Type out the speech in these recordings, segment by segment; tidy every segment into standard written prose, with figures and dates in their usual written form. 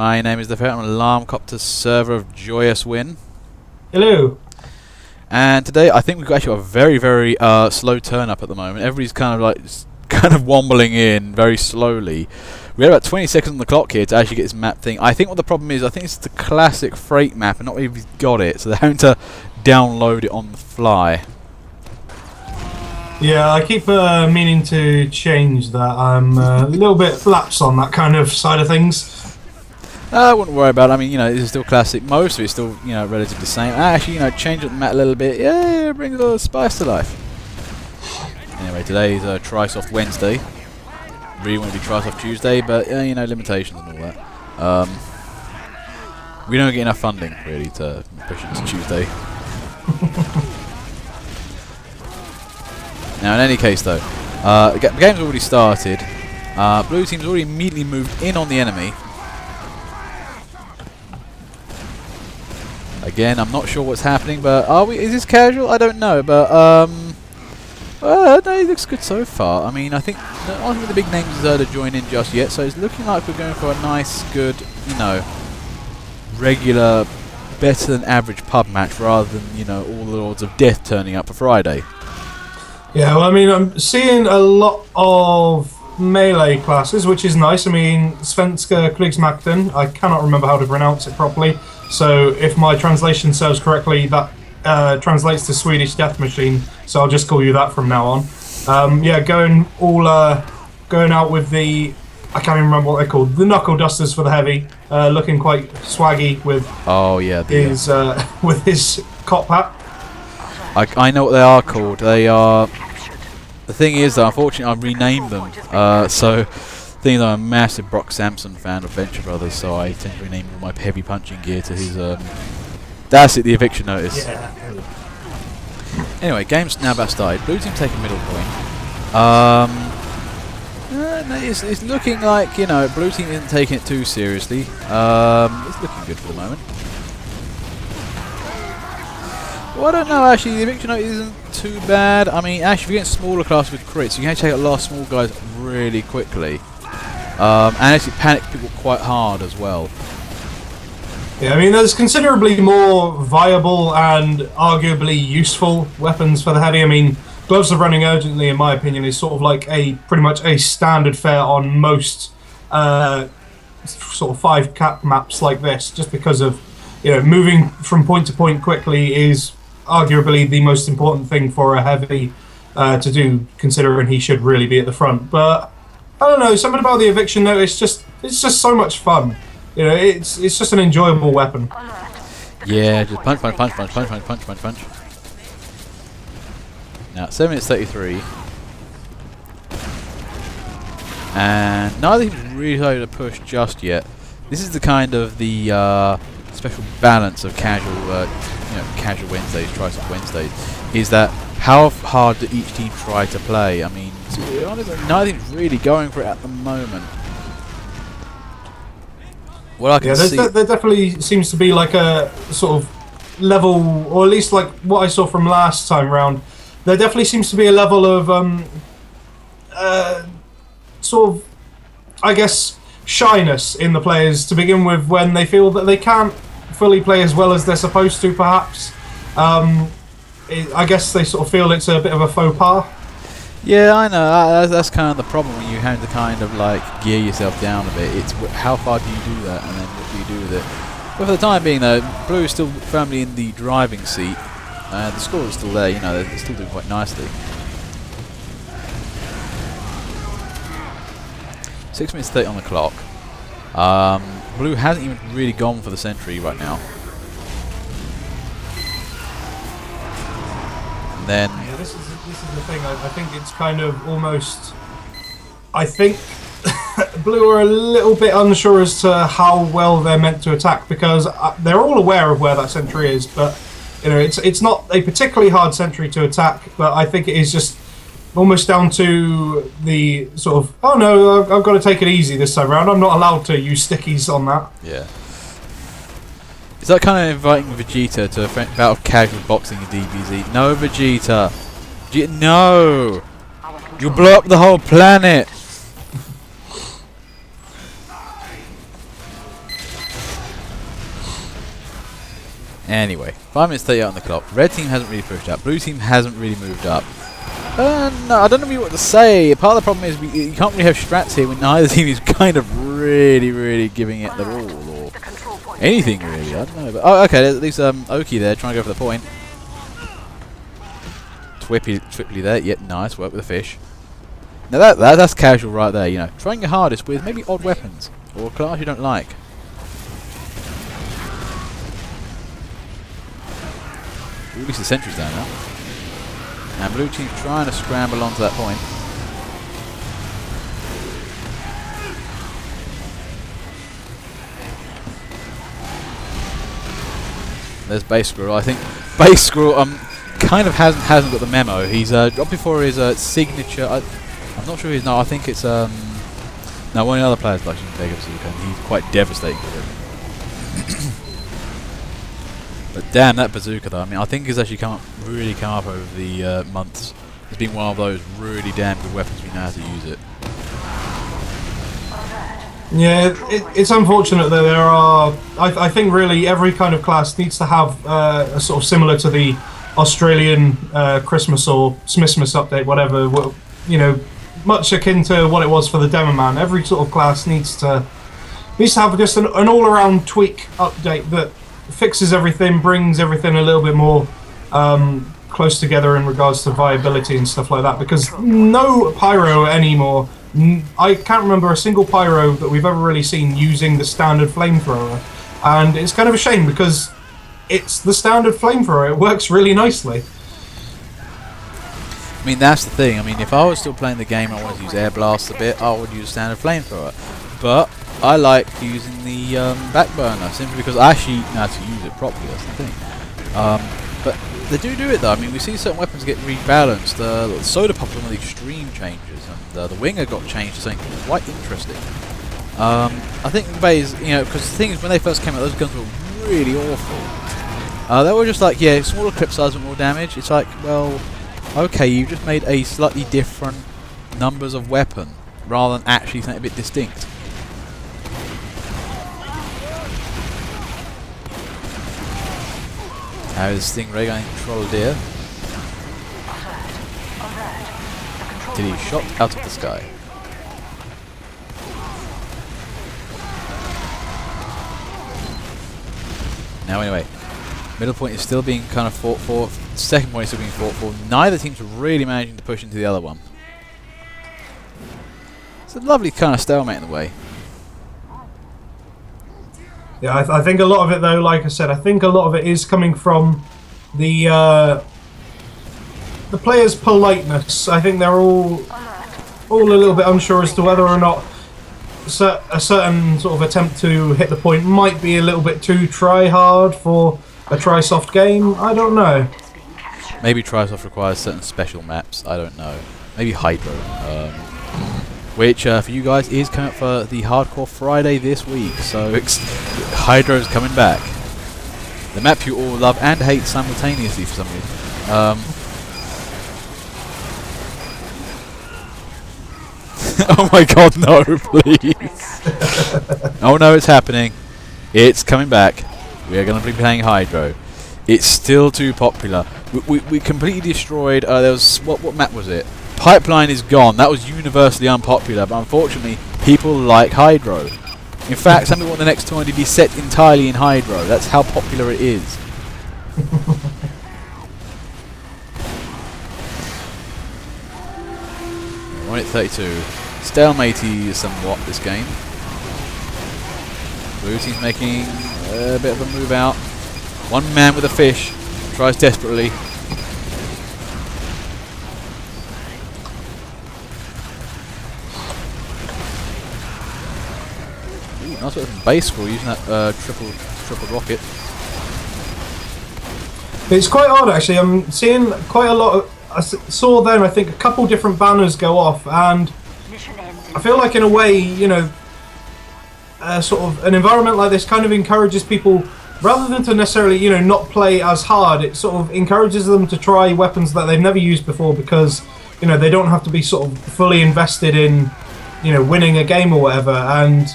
My name is the Ferret. I'm an Alarm Copter server of Joyous Win. Hello. And today I think we've got actually a very, very slow turn up at the moment. Everybody's kind of like wobbling in very slowly. We have about 20 seconds on the clock here to actually get this map thing. I think what the problem is, I think it's the classic freight map and not everybody's got it, so they're having to download it on the fly. Yeah, I keep meaning to change that. I'm a little bit lapsed on that kind of side of things. I wouldn't worry about it. I mean, this is still classic. Most of it's still, relatively the same. Actually, change up the map a little bit. Yeah, it brings a little spice to life. Anyway, today is trysoft Wednesday. Really want to be trysoft Tuesday, but limitations and all that. We don't get enough funding really to push it to Tuesday. Now, in any case, though, the game's already started. Blue team's already immediately moved in on the enemy. Again, I'm not sure what's happening, but is this casual? I don't know, but no, it looks good so far. I mean, I think the big names to join in just yet, so it's looking like we're going for a nice, good, regular, better than average pub match rather than all the odds of death turning up for Friday. Yeah, well, I mean, I'm seeing a lot of melee classes, which is nice. I mean, Svenska Krigsmakten, I cannot remember how to pronounce it properly, so if my translation serves correctly, that translates to Swedish Death Machine, so I'll just call you that from now on. Yeah, going out with the, I can't even remember what they're called, the knuckle dusters for the heavy, looking quite swaggy with with his cop hat. I know what they are called. They are. The thing is, unfortunately, I've renamed them. So, thing is, I'm a massive Brock Sampson fan of Venture Brothers, so I tend to rename all my heavy punching gear to his. That's it. The eviction notice. Yeah. Anyway, game's now about started. Blue team taking middle point. It's looking like blue team isn't taking it too seriously. It's looking good for the moment. Well, I don't know, actually, the eviction note isn't too bad. I mean, actually, if you're getting smaller classes with crits, you can actually take a lot of small guys really quickly. And actually panic people quite hard as well. Yeah, I mean, there's considerably more viable and arguably useful weapons for the heavy. I mean, Gloves of Running Urgently, in my opinion, is sort of like pretty much a standard fare on most sort of 5-cap maps like this, just because of, moving from point to point quickly is arguably the most important thing for a heavy to do, considering he should really be at the front. But I don't know, something about the eviction note, it's just so much fun. It's just an enjoyable weapon. Yeah, just punch. Now 7 minutes 33, and neither team's really started to push just yet. This is the kind of the special balance of casual Wednesdays, trysoft Wednesdays, is that how hard do each team try to play? I mean, to be honest, neither team's really going for it at the moment. Well, I can see there definitely seems to be like a sort of level, or at least like what I saw from last time round. There definitely seems to be a level of sort of, I guess, shyness in the players to begin with when they feel that they can't fully play as well as they're supposed to, perhaps. I guess they sort of feel it's a bit of a faux pas. Yeah, I know. That's kind of the problem when you have to kind of like gear yourself down a bit. It's how far do you do that, and then what do you do with it? But for the time being, though, Blue is still firmly in the driving seat. The score is still there. They're still doing quite nicely. 6 minutes 30 on the clock. Blue hasn't even really gone for the sentry right now. And then yeah, this is the thing. I think it's kind of almost. I think Blue are a little bit unsure as to how well they're meant to attack, because they're all aware of where that sentry is, but it's not a particularly hard sentry to attack. But I think it is just almost down to the sort of, oh no, I've got to take it easy this time around. I'm not allowed to use stickies on that. Yeah. Is that kind of inviting Vegeta to a bout of casual boxing in DBZ? No, Vegeta. No! You'll blow up the whole planet! Anyway, 5 minutes 38 on the clock. Red team hasn't really pushed up. Blue team hasn't really moved up. No, I don't know really what to say. Part of the problem is you can't really have strats here when neither team is kind of really giving it their all, or anything really. I don't know. But oh, okay, there's at least Oki there trying to go for the point. Twipply there. Yep, nice work with the fish. Now that's casual right there. You know, trying your hardest with maybe odd weapons or a class you don't like. Ooh, at least the sentry's down now. And blue team's trying to scramble onto that point. There's Base Squirrel. I think Base Squirrel kind of hasn't got the memo. He's dropping for his signature. I'm not sure he's no. I think it's no, one of the other players likes using Mega Bazooka, and he's quite devastating with it. But damn, that bazooka though. I mean, I think he's actually really come up over the months. It's been one of those really damn good weapons we know how to use it. Yeah, it's unfortunate that there are. I think really every kind of class needs to have a sort of similar to the Australian Christmas or Smithmas update, whatever. You know, much akin to what it was for the Demo Man. Every sort of class needs to have just an all-around tweak update that fixes everything, brings everything a little bit more close together in regards to viability and stuff like that. Because no pyro anymore. I can't remember a single pyro that we've ever really seen using the standard flamethrower, and it's kind of a shame because it's the standard flamethrower. It works really nicely. I mean, that's the thing. I mean, if I was still playing the game and I wanted to use air blast a bit, I would use standard flamethrower. But I like using the back burner simply because I actually know how to use it properly. That's the thing. But they do it though. I mean, we see certain weapons get rebalanced. The soda pop was one of the extreme changes, and the winger got changed to something quite interesting. I think Bay's, you know, because the thing is, when they first came out, those guns were really awful. They were just like, yeah, smaller clip size and more damage. It's like, well, okay, you just made a slightly different numbers of weapon rather than actually something a bit distinct. How is Stingray going to control deer? Did he shot out of the sky? Now anyway, middle point is still being kind of fought for. Second point is still being fought for. Neither team's really managing to push into the other one. It's a lovely kind of stalemate in the way. Yeah, I think a lot of it, though, like I said, I think a lot of it is coming from the players' politeness. I think they're all a little bit unsure as to whether or not a certain sort of attempt to hit the point might be a little bit too try-hard for a trysoft game. I don't know. Maybe trysoft requires certain special maps. I don't know. Maybe Hydro. Which, for you guys, is coming up for the Hardcore Friday this week. So, Hydro's coming back. The map you all love and hate simultaneously for some reason. Oh my god, no, please. Oh no, it's happening. It's coming back. We are going to be playing Hydro. It's still too popular. We completely destroyed... there was... What map was it? Pipeline is gone. That was universally unpopular, but unfortunately, people like Hydro. In fact, some people want the next tournament to be set entirely in Hydro. That's how popular it is. We're on at 32. Stalemate somewhat this game. Blue team's making a bit of a move out. One man with a fish tries desperately. Nice bit of base score using that triple rocket. It's quite odd actually. I'm seeing quite a lot of. I saw then I think a couple different banners go off, and I feel like in a way, you know, sort of an environment like this kind of encourages people, rather than to necessarily, you know, not play as hard. It sort of encourages them to try weapons that they've never used before, because, you know, they don't have to be sort of fully invested in, you know, winning a game or whatever, and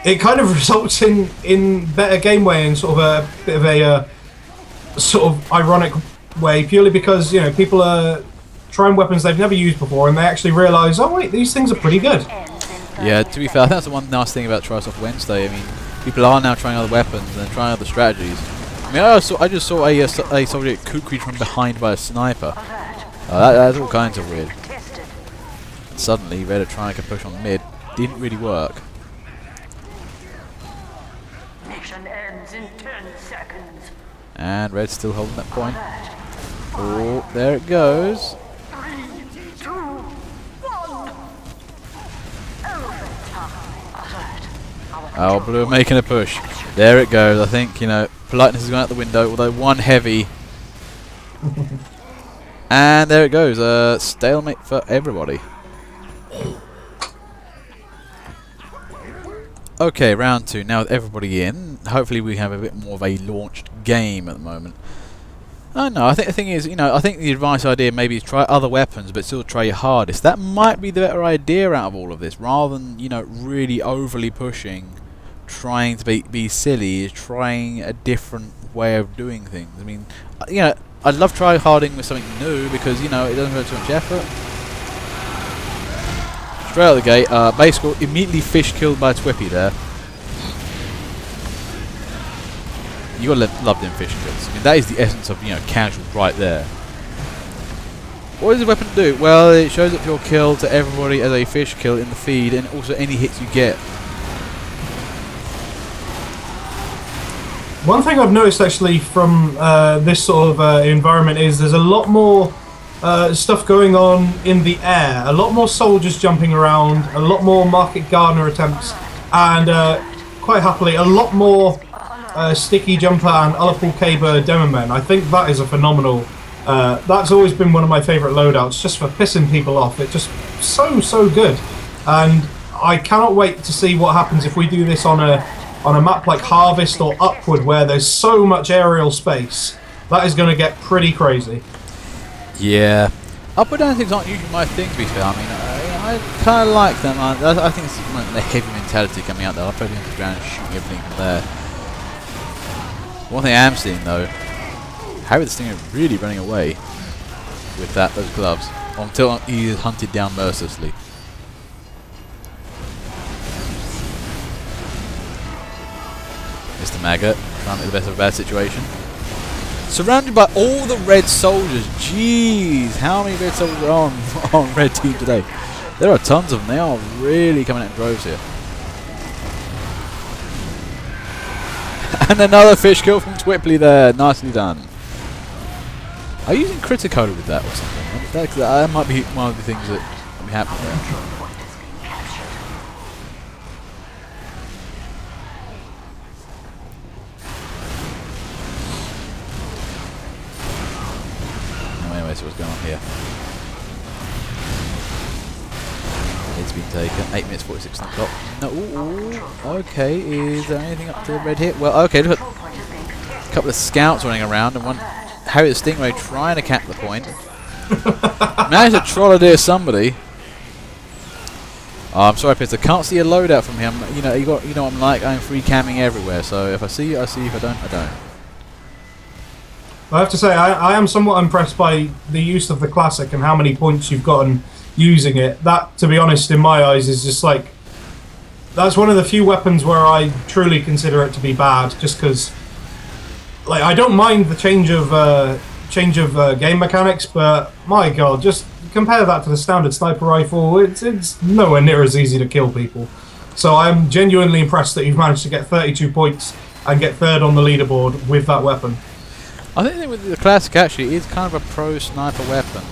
it kind of results in better game way and sort of a bit of a sort of ironic way, purely because, you know, people are trying weapons they've never used before, and they actually realise, oh wait, these things are pretty good. Yeah, to be fair, I think that's the one nice thing about Trysoft Wednesday. I mean, people are now trying other weapons and trying other strategies. I mean, I just saw a soldier get kukried from behind by a sniper. That's all kinds of weird. And suddenly, Red are trying to push on mid. Didn't really work. Mission ends in 10 seconds. And Red's still holding that point. Oh, there it goes. 3, 2, 1. Oh, Blue are making a push. There it goes. I think, you know, politeness has gone out the window, although one heavy. And there it goes. Stalemate for everybody. Okay, round 2. Now with everybody in, hopefully we have a bit more of a launched game at the moment. I don't know. I think the thing is, you know, I think the advice idea maybe is try other weapons, but still try your hardest. That might be the better idea out of all of this, rather than, you know, really overly pushing, trying to be silly, is trying a different way of doing things. I mean, you know, I'd love try harding with something new because, you know, it doesn't hurt too much effort. Straight out of the gate, base score immediately fish killed by Twippy there. You gotta love them fish kills. I mean, that is the essence of, you know, casual right there. What does the weapon do? Well, it shows up your kill to everybody as a fish kill in the feed, and also any hits you get. One thing I've noticed actually from this sort of environment is there's a lot more stuff going on in the air, a lot more soldiers jumping around, a lot more Market Gardener attempts, and quite happily a lot more Sticky Jumper and Ullapul Caber Demomen. I think that is a phenomenal. That's always been one of my favourite loadouts, just for pissing people off. It's just so good, and I cannot wait to see what happens if we do this on a map like Harvest or Upward, where there's so much aerial space. That is going to get pretty crazy. Yeah, Upward antics aren't usually my thing, to be fair. I mean, I kind of like them. I think it's the heavy mentality coming out there. I'll probably into the ground and shooting everything from there. One thing I am seeing though, Harry the Stinger really running away with those gloves until he is hunted down mercilessly. Mr. Maggot trying to make the best of a bad situation. Surrounded by all the red soldiers. Jeez, how many red soldiers are on red team today? There are tons of them. They are really coming out in droves here. And another fish kill from Twipley there. Nicely done. Are you using Criticola with that or something? That might be one of the things that might be happening there. Anyway, so what's going on here? It's been taken. 8 minutes 46 on the clock. No, ooh, okay. Is there anything up to the red hit? Well, okay. Look, a couple of scouts running around, and one Harry the Stingray trying to cap the point. Managed to trolley somebody. Oh, I'm sorry, Piss. I can't see a loadout from him. You know, you know what I'm like. I'm free camming everywhere. So if I see you, I see. If I don't, I don't. I have to say, I am somewhat impressed by the use of the classic and how many points you've gotten using it. That, to be honest, in my eyes, is just like, that's one of the few weapons where I truly consider it to be bad, just because, like, I don't mind the change of game mechanics, but my god, just compare that to the standard sniper rifle. It's nowhere near as easy to kill people. So I'm genuinely impressed that you've managed to get 32 points and get third on the leaderboard with that weapon. I think with the classic actually is kind of a pro sniper weapon.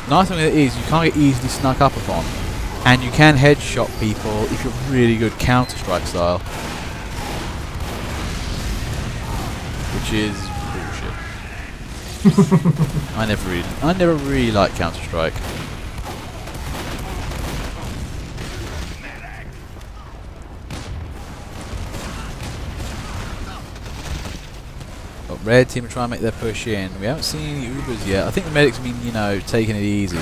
Nice thing with it is you can't get easily snuck up upon, and you can headshot people if you're really good Counter-Strike style, which is bullshit. I never really liked Counter-Strike. But red team are trying to make their push in. We haven't seen any Ubers yet. I think the medics have been, you know, taking it easy.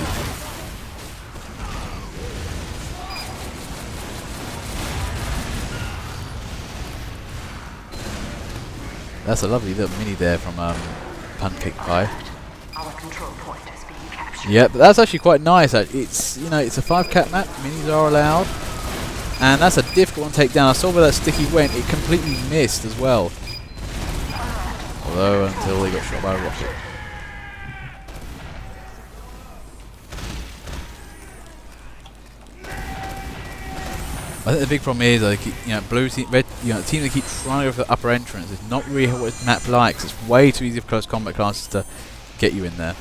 That's a lovely little mini there from Pancake Pie. Our control point is being captured. Yeah, but that's actually quite nice. It's, you know, it's a 5-cat map. Minis are allowed, and that's a difficult one to take down. I saw where that sticky went. It completely missed as well. Although until they got shot by a rocket. I think the big problem is, like, you know, blue team, red, you know, the team that keep trying to go for the upper entrance is not really what this map likes. It's way too easy for close combat classes to get you in there.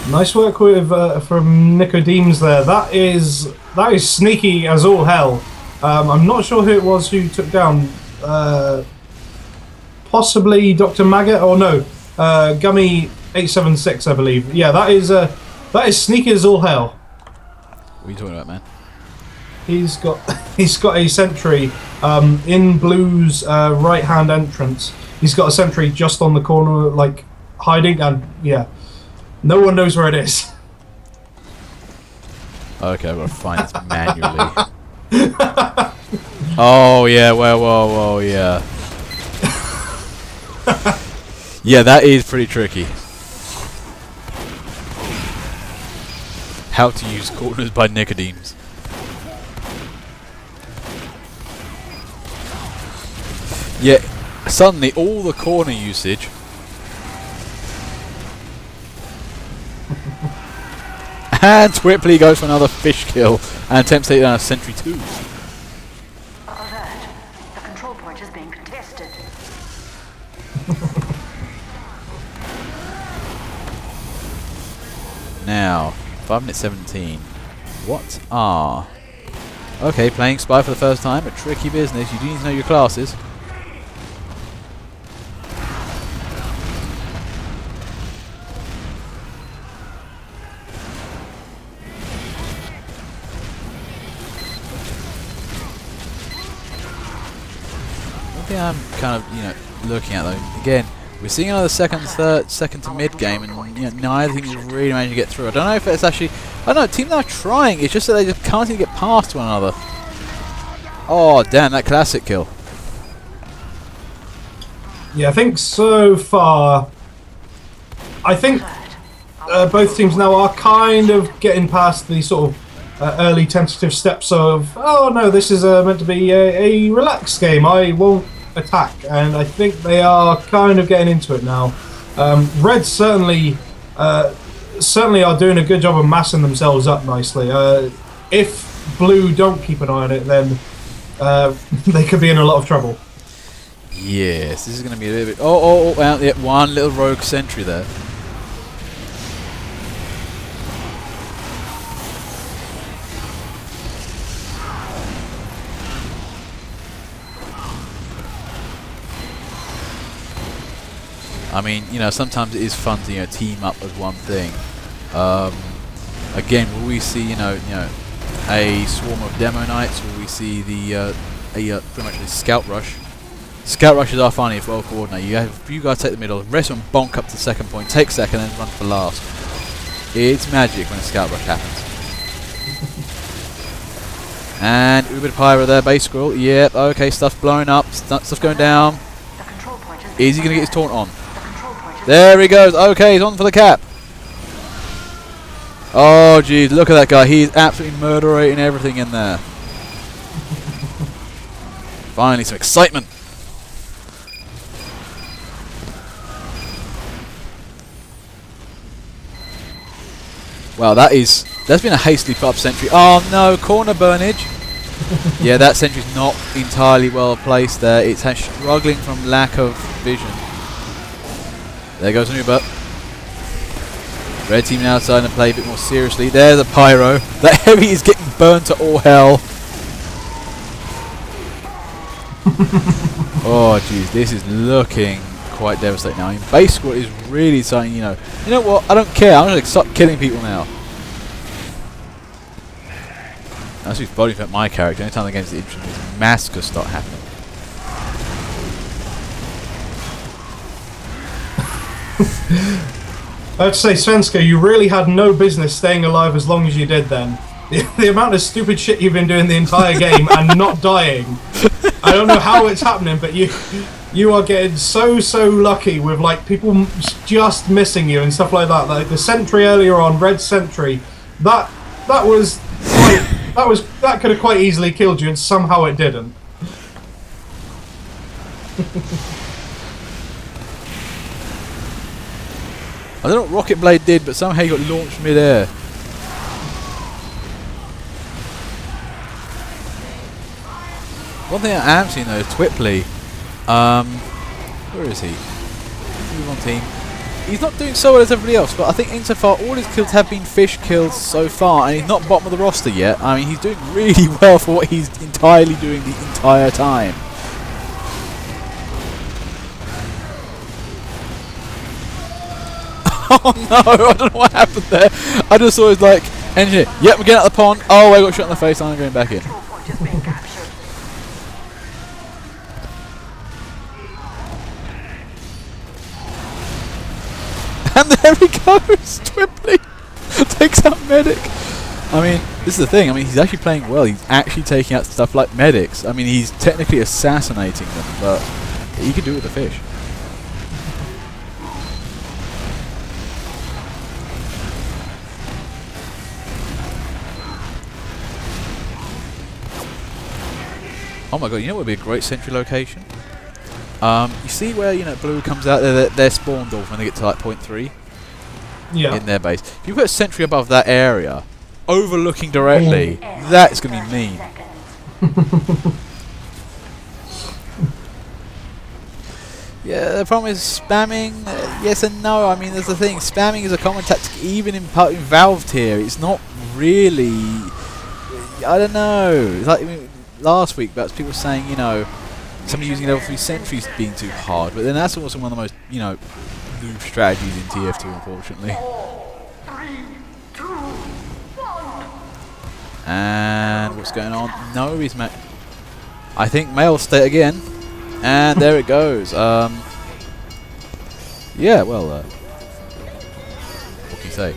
Nice work with from Nicodemus there. That is sneaky as all hell. I'm not sure who it was who took down. Possibly Dr. Maggot, or no, Gummy 876, I believe. Yeah, that is sneaky as all hell. What are you talking about, man? He's got a sentry in Blue's right hand entrance. He's got a sentry just on the corner, like hiding, and yeah, no one knows where it is. Okay, I've got to find this manually. Oh yeah, whoa, yeah. Yeah, that is pretty tricky. How to use corners by Nicodemus. Yeah, suddenly all the corner usage. And Twipley goes for another fish kill and attempts to take down a sentry too. Alert. The control point is being contested. Now, 5 minutes 17. What are... Okay, playing Spy for the first time, a tricky business. You do need to know your classes. One thing I'm kind of, you know, looking at though, again, we're seeing another second to mid game, and you know, neither team is really managing to get through. I don't know if it's actually, I don't know, teams are trying, it's just that they just can't seem to get past one another. Oh damn, that classic kill. Yeah, I think so far. I think both teams now are kind of getting past the sort of early tentative steps of, oh no, this is meant to be a relaxed game. I won't attack, and I think they are kind of getting into it now. Red certainly are doing a good job of massing themselves up nicely. If Blue don't keep an eye on it, then they could be in a lot of trouble. Yes, this is going to be a little bit... Oh, yeah, one little rogue sentry there. I mean, you know, sometimes it is fun to, you know, team up as one thing. Again, will we see, you know, a swarm of demo knights? Will we see the pretty much the scout rush? Scout rushes are funny if well coordinated. You guys take the middle, rest and bonk up to the second point, take second, and then run for last. It's magic when a scout rush happens. And Uber Pyro there, base scroll. Yep, okay, stuff's blowing up, stuff going down. Is he going to get his taunt on? There he goes. Okay, he's on for the cap. Oh, geez, look at that guy. He's absolutely murderating everything in there. Finally, some excitement. Wow, that's been a hastily put up sentry. Oh no, corner burnage. Yeah, that sentry's not entirely well placed there. It's struggling from lack of vision. There goes an Uber. Red team now starting to play a bit more seriously. There's a pyro. That heavy is getting burnt to all hell. Oh jeez, this is looking quite devastating now. I mean, base squad is really starting, you know what, I don't care, I'm going to stop killing people now. That's who's body fat my character. Anytime the game's interesting, these massacres start happening. I have to say, Svenska, you really had no business staying alive as long as you did then. The amount of stupid shit you've been doing the entire game and not dying. I don't know how it's happening, but you are getting so lucky with like people just missing you and stuff like that. Like the sentry earlier on, red sentry, that could have quite easily killed you, and somehow it didn't. I don't know what Rocket Blade did, but somehow he got launched mid-air. One thing I am seeing though is Twipley. Where is he? Move on team. He's not doing so well as everybody else, but I think insofar all his kills have been fish kills so far, and he's not bottom of the roster yet. I mean, he's doing really well for what he's entirely doing the entire time. Oh no, I don't know what happened there. I just saw his like, engineer, yep, we're getting out of the pond. Oh, I got shot in the face, I'm going back in. Point has been captured. And there he goes, Twipley takes out medic. I mean, this is the thing, I mean, he's actually playing well. He's actually taking out stuff like medics. I mean, he's technically assassinating them, but he can do it with the fish. Oh my god, you know what would be a great sentry location? You see where, you know, blue comes out there, they're spawned off when they get to like 0.3 in their base. If you put a sentry above that area, overlooking directly, that's going to be mean. Yeah, the problem is spamming, yes and no. I mean, there's the thing, spamming is a common tactic even in Valve tier. It's not really, I don't know. It's like, I mean, last week, that's people saying, you know, somebody using level 3 sentries being too hard, but then that's also one of the most, you know, noob strategies in TF2, unfortunately. 4, 3, 2, 1. And what's going on? No, he's I think male state again, and there it goes. Yeah, well, what can you say?